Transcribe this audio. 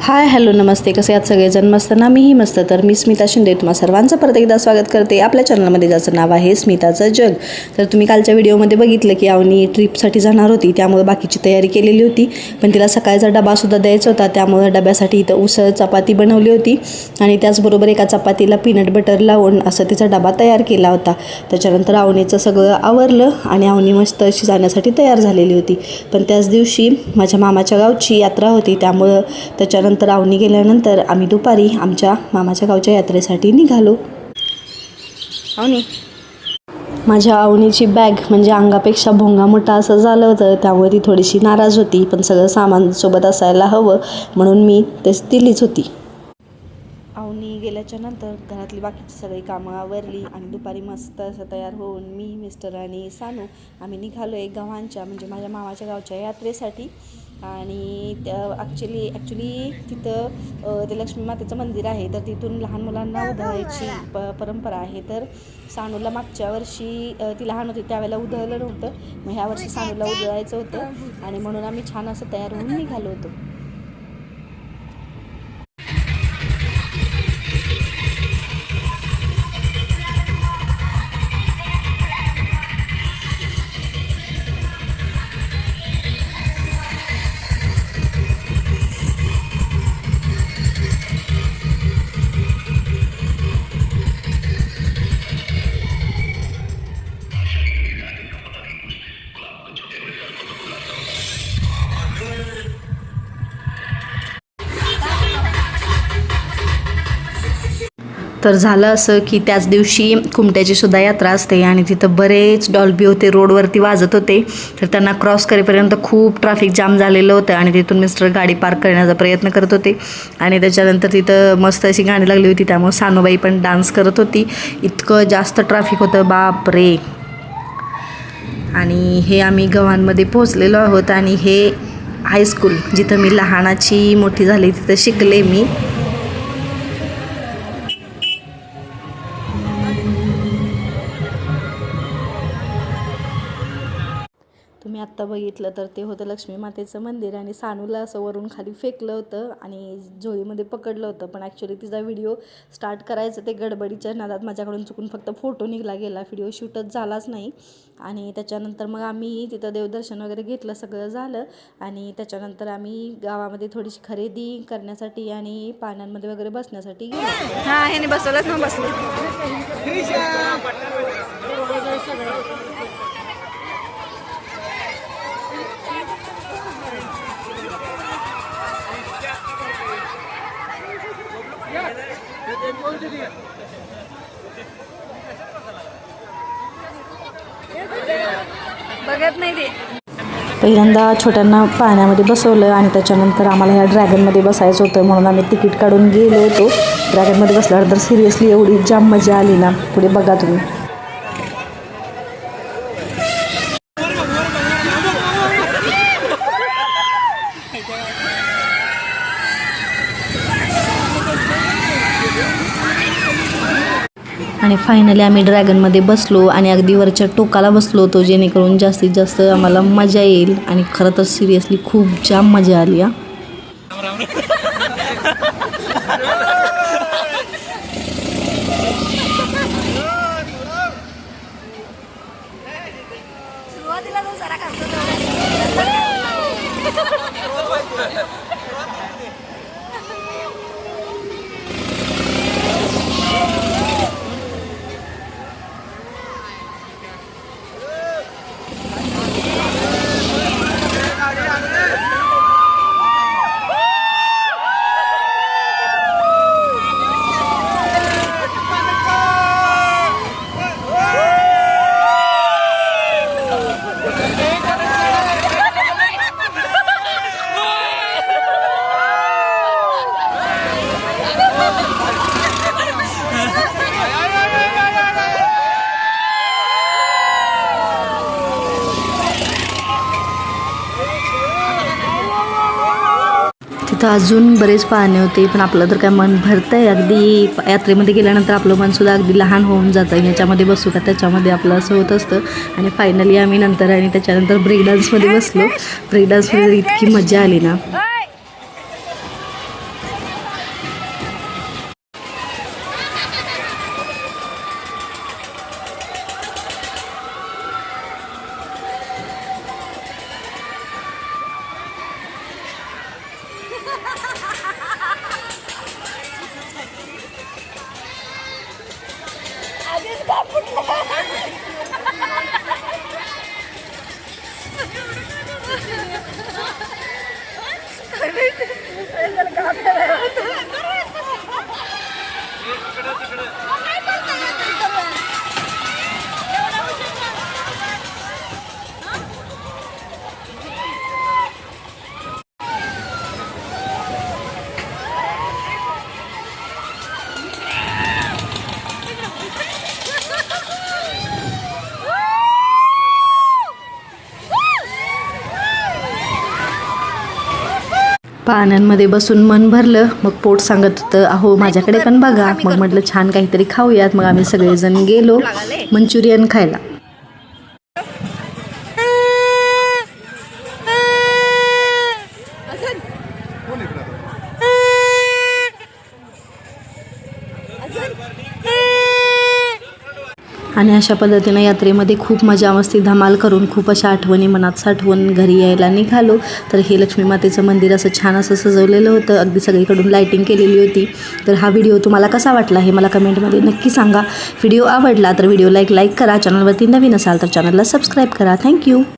Hi hello नमस्ते, कसे आहात सगळेजण? मस्त ना? मीही मस्त. तर मी स्मिता शिंदे तुम्हा सर्वांचं परत एकदा स्वागत करते आपल्या चॅनलमध्ये, ज्याचं नाव आहे स्मिताचं जग. तर तुम्ही कालच्या व्हिडिओमध्ये बघितलं की अवनी ट्रिपसाठी जाणार होती, त्यामुळे बाकीची तयारी केलेली होती, पण तिला सकाळचा डबासुद्धा द्यायचा होता. त्यामुळे डब्यासाठी इथं उसळ चपाती बनवली होती आणि त्याचबरोबर एका चपातीला पीनट बटर लावून असं तिचा डबा तयार केला होता. त्याच्यानंतर अवनीचं सगळं आवरलं आणि अवनी मस्त अशी जाण्यासाठी तयार झालेली होती. पण त्याच दिवशी माझ्या मामाच्या गावची यात्रा होती, त्यामुळं त्याच्यानंतर अवनी गेल्यानंतर आम्ही दुपारी आमच्या मामाच्या गावच्या यात्रेसाठी निघालो. अवनी, माझ्या अवनीची बॅग म्हणजे अंगापेक्षा भोंगा मोठा असं झालं होतं, त्यामुळे ती थोडीशी नाराज होती. पण सगळं सामान सोबत असायला हवं म्हणून मी तेच दिलीच होती. अवनी गेल्याच्या नंतर घरातली बाकीची सगळी कामं आवरली आणि दुपारी मस्त असं तयार होऊन मी, मिस्टर आणि सानू आम्ही निघालो एक गव्हाणच्या म्हणजे माझ्या मामाच्या गावच्या यात्रेसाठी. आणि ॲक्च्युली तिथं ते लक्ष्मी मातेचं मंदिर आहे, तर तिथून लहान मुलांना उधळायची परंपरा आहे. तर सानूला मागच्या वर्षी ती लहान होती त्यावेळेला उधळलं नव्हतं, मग ह्या वर्षी सानूला उधळायचं होतं आणि म्हणून आम्ही छान असं तयार होऊन निघालो होतो. तर झालं असं की त्याच दिवशी कुमट्याची सुद्धा यात्रा असते आणि तिथं बरेच डॉल्बी होते, रोडवरती वाजत होते. तर त्यांना क्रॉस करेपर्यंत खूप ट्रॅफिक जाम झालेलं होतं आणि तिथून मिस्टर गाडी पार्क करण्याचा प्रयत्न करत होते. आणि त्याच्यानंतर तिथं मस्त अशी गाणी लागली होती, त्यामुळे सानूबाई पण डान्स करत होती. इतकं जास्त ट्रॅफिक होतं, बाप रे. आणि हे आम्ही गव्हाणमध्ये पोहोचलेलो आहोत आणि हे हायस्कूल जिथं मी लहानाची मोठी झाली तिथं शिकले मी. तुम्ही आत्ता बघितलं तर ते होतं लक्ष्मी मातेचं मंदिर आणि सानूला असं वरून खाली फेकलं होतं आणि झोळीमध्ये पकडलं होतं. पण ॲक्च्युली तिचा व्हिडिओ स्टार्ट करायचं ते गडबडीच्या नादात माझ्याकडून चुकून फक्त फोटो निघला गेला, व्हिडिओ शूटच झालाच नाही. आणि त्याच्यानंतर मग आम्ही तिथं देवदर्शन वगैरे घेतलं, सगळं झालं आणि त्याच्यानंतर आम्ही गावामध्ये थोडीशी खरेदी करण्यासाठी आणि पाण्यामध्ये वगैरे बसण्यासाठी गेलो. हां, ह्याने बसवलंच ना बसलं. बघत नाही ते. पहिल्यांदा छोट्यांना पाण्यामध्ये बसवलं आणि त्याच्यानंतर आम्हाला ह्या ड्रॅगनमध्ये बसायचं होतं म्हणून आम्ही तिकीट काढून गेलो होतो. ड्रॅगनमध्ये बसल्यावर तर सिरियसली एवढी जाम मजा आली ना, पुढे बघा तुम्ही. आणि फायनली आम्ही ड्रॅगनमध्ये बसलो आणि अगदी वरच्या टोकाला बसलो होतो, जेणेकरून जास्तीत जास्त आम्हाला मजा येईल. आणि खरं तर सिरियसली खूप जाम मजा आली. तिथं अजून बरेच पाहणे होते, पण आपलं तर काय मन भरतं आहे. अगदी यात्रेमध्ये गेल्यानंतर आपलं मनसुद्धा अगदी लहान होऊन जातं. ह्याच्यामध्ये बसू का त्याच्यामध्ये आपलं असं होत असतं. आणि फायनली आम्ही नंतर आणि त्याच्यानंतर ब्रेक डान्समध्ये बसलो. ब्रेक डान्समध्ये इतकी मजा आली ना. पाण्यांमध्ये बसून मन भरलं. मग पोट सांगत होतं अहो माझ्याकडे पण बघा. मग म्हटलं छान काहीतरी खाऊयात. मग आम्ही सगळेजण गेलो मंचुरियन खायला. आणि अशा पद्धतीनं यात्रेमध्ये खूप मजा मस्ती धमाल करून खूप अशा आठवणी मनात साठवून घरी यायला निघालो. तर हे लक्ष्मी मातेचं मंदिर असं छान असं सजवलेलं होतं. अगदी सगळीकडून लाईटिंग केलेली होती. तर हा व्हिडिओ तुम्हाला कसा वाटला हे मला कमेंटमध्ये नक्की सांगा. व्हिडिओ आवडला तर व्हिडिओला एक लाईक करा. चॅनलवरती नवीन असाल तर चॅनलला सबस्क्राईब करा. थँक्यू.